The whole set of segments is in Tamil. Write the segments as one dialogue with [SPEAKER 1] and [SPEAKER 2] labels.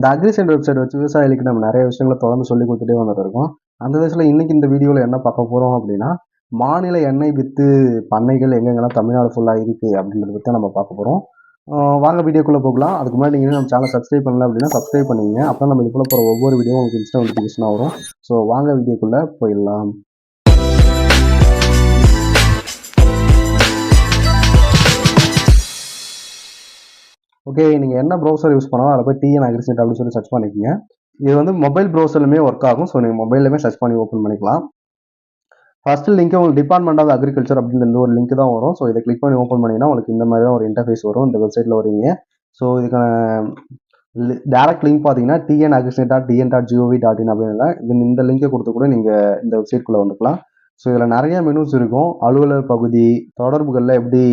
[SPEAKER 1] இந்த அக்ரிசென்ட் வெப்சைட் வச்சு விவசாயிகளுக்கு நம்ம நிறைய விஷயங்கள தொடர்ந்து சொல்லிக் கொடுத்துட்டே வந்துட்டு இருக்கோம். அந்த விதத்துல இன்னைக்கு இந்த வீடியோல என்ன பார்க்க போறோம் அப்படின்னா, மாநில எண்ணெய் வித்து பண்ணைகள் எங்கெங்கெல்லாம் தமிழ்நாடு ஃபுல்லா இருக்கு அப்படின்றத பத்தி நம்ம பார்க்க போறோம். வாங்க வீடியோக்குள்ள போகலாம். அதுக்கு முன்னாடி நீங்க நம்ம சேனல் சப்ஸ்கிரைப் பண்ணல அப்படின்னா சப்ஸ்கிரைப் பண்ணிக்கங்க. அப்பதான் நம்ம இது போல போற ஒவ்வொரு வீடியோவும் உங்களுக்கு இன்ஸ்டா நோட்டிஃபிகேஷனா வரும். ஸோ வாங்க வீடியோக்குள்ள போயிடலாம். ஓகே, நீங்க என்ன ப்ரௌசர் யூஸ் பண்ணாலும் அதை போய் டிஎன் அக்ரிசென்ட் அப்படின்னு சொல்லி சர்ச் பண்ணிக்கங்க. இது வந்து மொபைல் ப்ரௌசர்லுமே ஒர்க் ஆகும். ஸோ நீங்கள் மொபைல்லுமே சர்ச் பண்ணி ஓப்பன் பண்ணிக்கலாம். ஃபர்ஸ்ட் லிங்க் உங்களுக்கு டிபார்ட்மெண்ட் ஆஃப் அக்ரிகல்ச்சர் அப்படின்ற ஒரு லிங்க் தான் வரும். ஸோ இதை கிளிக் பண்ணி ஓப்பன் பண்ணிங்கன்னா உங்களுக்கு இந்த மாதிரி தான் ஒரு இன்டர்ஃபேஸ் வரும். இந்த வெப்சைட்டில் வருவீங்க. ஸோ இதுக்கான டேரக்ட் லிங்க் பார்த்தீங்கன்னா tnagriculture.tn.gov.in அப்படின்னு இந்த லிங்கை கொடுத்து கூட நீங்கள் இந்த வெப்சைட்குள்ளே வந்துக்கலாம். ஸோ இதில் நிறைய மெனூஸ் இருக்கும். அலுவலர் பகுதி, தொடர்புகளில் எப்படி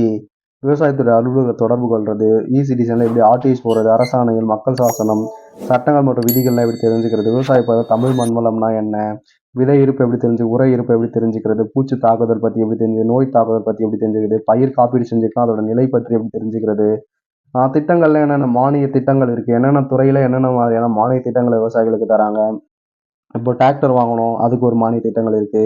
[SPEAKER 1] விவசாயத்துறை அலுவலர்கள் தொடர்பு கொள்வது, சிட்டிசனில் எப்படி ஆர்டிஐஸ் போகிறது, அரசாணைகள், மக்கள் சாசனம், சட்டங்கள் மற்றும் விதிகள்லாம் எப்படி தெரிஞ்சுக்கிறது, விவசாய தமிழ் மண்வளம்னா என்ன, விதை இருப்பு எப்படி தெரிஞ்சு, உரை இருப்பு எப்படி தெரிஞ்சுக்கிறது, பூச்சி தாக்குதல் பற்றி எப்படி தெரிஞ்சு, நோய் தாக்குதல் பற்றி எப்படி தெரிஞ்சுக்கிறது, பயிர் காப்பீடு செஞ்சுக்கலாம் அதோட நிலை பற்றி எப்படி தெரிஞ்சுக்கிறது, திட்டங்கள்ல என்னென்ன மானிய திட்டங்கள் இருக்கு, என்னென்ன துறையில என்னென்ன மாதிரியான மானிய திட்டங்களை விவசாயிகளுக்கு தராங்க. இப்போ டிராக்டர் வாங்கணும் அதுக்கு ஒரு மானிய திட்டங்கள் இருக்கு.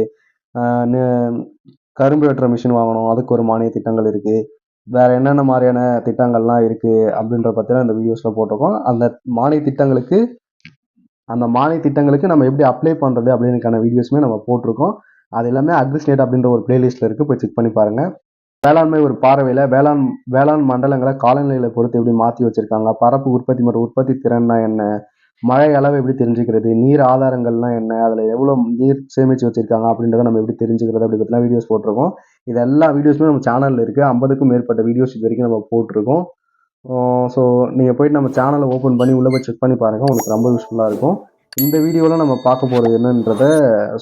[SPEAKER 1] கரும்பு வெட்டுற மிஷின் வாங்கணும் அதுக்கு ஒரு மானிய திட்டங்கள் இருக்கு. வேற என்னென்ன மாதிரியான திட்டங்கள்லாம் இருக்கு அப்படின்ற பத்திலாம் இந்த வீடியோஸ்ல போட்டிருக்கோம். அந்த மானிய திட்டங்களுக்கு நம்ம எப்படி அப்ளை பண்றது அப்படின்றக்கான வீடியோஸுமே நம்ம போட்டிருக்கோம். அது எல்லாமே அக்ரிஸ்டேட் அப்படின்ற ஒரு பிளேலிஸ்ட்ல இருக்கு, போய் செக் பண்ணி பாருங்க. வேளாண்மை ஒரு பார்வையில வேளாண் மண்டலங்களை காலநிலைகளை பொறுத்து எப்படி மாற்றி வச்சிருக்காங்க, பரப்பு உற்பத்தி மற்றும் உற்பத்தி திறன்னா என்ன, மழை அளவு எப்படி தெரிஞ்சுக்கிறது, நீர் ஆதாரங்கள்லாம் என்ன, அதில் எவ்வளோ நீர் சேமித்து வச்சிருக்காங்க அப்படின்றத நம்ம எப்படி தெரிஞ்சுக்கிறது அப்படி பற்றிலாம் வீடியோஸ் போட்டிருக்கோம். இது எல்லா வீடியோஸுமே நம்ம சேனலில் இருக்குது. 50க்கும் மேற்பட்ட வீடியோஸ் இது வரைக்கும் நம்ம போட்டிருக்கோம். ஸோ நீங்கள் போயிட்டு நம்ம சேனலை ஓப்பன் பண்ணி உள்ளே போய் செக் பண்ணி பாருங்கள், உங்களுக்கு ரொம்ப யூஸ்ஃபுல்லாக இருக்கும். இந்த வீடியோவில் நம்ம பார்க்க போகிறது என்னன்றதை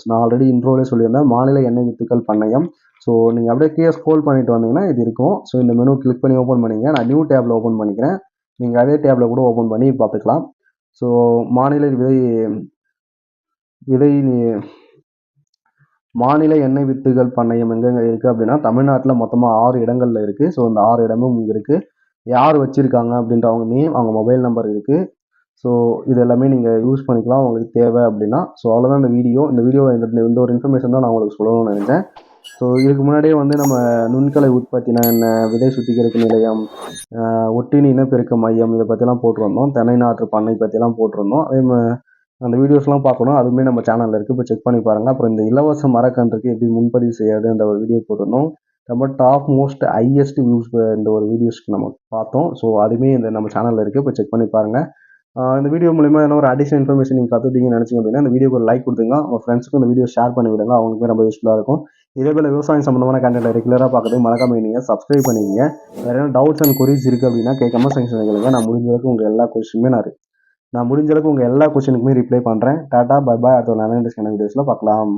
[SPEAKER 1] நான் ஆல்ரெடி இன்ட்ரோலே சொல்லியிருந்தேன். மாநில எண்ணெய் வித்துக்கள் பண்ணையம். ஸோ நீங்கள் அப்படியே கீழே ஸ்க்ரோல் பண்ணிட்டு வந்தீங்கன்னா இது இருக்கும். ஸோ இந்த மெனு கிளிக் பண்ணி ஓப்பன் பண்ணிங்க. நான் நியூ டேப்பில் ஓப்பன் பண்ணிக்கிறேன். நீங்கள் அதே டேப்பில் கூட ஓப்பன் பண்ணி பார்த்துக்கலாம். ஸோ மாநில எண்ணெய் வித்துகள் பண்ணையம் எங்கெங்க இருக்குது அப்படின்னா தமிழ்நாட்டில் மொத்தமாக 6 இடங்கள்ல இருக்குது. ஸோ இந்த 6 இடமும் இங்கே இருக்குது. யார் வச்சுருக்காங்க அப்படின்ற அவங்க நேம், அவங்க மொபைல் நம்பர் இருக்குது. ஸோ இது எல்லாமே நீங்கள் யூஸ் பண்ணிக்கலாம் உங்களுக்கு தேவை அப்படின்னா. ஸோ அவ்வளோதான் இந்த வீடியோ. இந்த ஒரு இன்ஃபர்மேஷன் தான் நான் உங்களுக்கு சொல்லணும்னு நினைச்சேன். ஸோ இதுக்கு முன்னாடியே வந்து நம்ம நுண்கலை உற்பத்தினா என்ன, விதை சுத்திகரிப்பு நிலையம், ஒட்டினி இனப்பெருக்க மையம், இதை பற்றிலாம் போட்டிருந்தோம். தென்னை நாற்று பண்ணை பற்றிலாம் போட்டிருந்தோம். அதே மாதிரி அந்த வீடியோஸ்லாம் பார்க்கணும், அதுவுமே நம்ம சேனலில் இருக்குது, இப்போ செக் பண்ணி பாருங்கள். அப்புறம் இந்த இலவச மரக்கன்றுக்கு எப்படி முன்பதிவு செய்யறதுன்ற ஒரு வீடியோ போட்டிருந்தோம். ரொம்ப டாப் மோஸ்ட் ஹையஸ்ட் வியூஸ் இந்த ஒரு வீடியோஸ்க்கு நம்ம பார்த்தோம். ஸோ அதுவுமே இந்த நம்ம சேனலில் இருக்குது, இப்போ செக் பண்ணி பாருங்கள். இந்த வீடியோ மூலிமா என்ன ஒரு அடிஷனல் இன்ஃபர்மேஷன் நீங்கள் கற்றுட்டீங்கன்னு நினச்சிங்க அப்படின்னா இந்த வீடியோக்கு ஒரு லைக் கொடுத்துங்க. உங்கள் ஃப்ரெண்ட்ஸுக்கும் இந்த வீடியோ ஷேர் பண்ணி விடுங்க, அவங்களுக்குமே ரொம்ப யூஸ்ஃபுல்லாக இருக்கும். இதே போல் விவசாயம் சம்மந்தமான கண்டென்ட் ரெகுலராக பார்க்குறது மறக்காம நீங்கள் சப்ஸ்கிரைப் பண்ணிங்க. வேறு என்ன டவுட்ஸ் அண்ட் கொரிஸ் இருக்குது அப்படின்னா கமெண்ட் செக்ஷன் கேளுங்க. நான் முடிஞ்ச அளவுக்கு உங்கள் எல்லா கொஸ்டினுக்குமே ரிப்ளை பண்ணுறேன். Tata bye bye. அடுத்த ஒரு நல்ல வீடியோஸில் பார்க்கலாம்.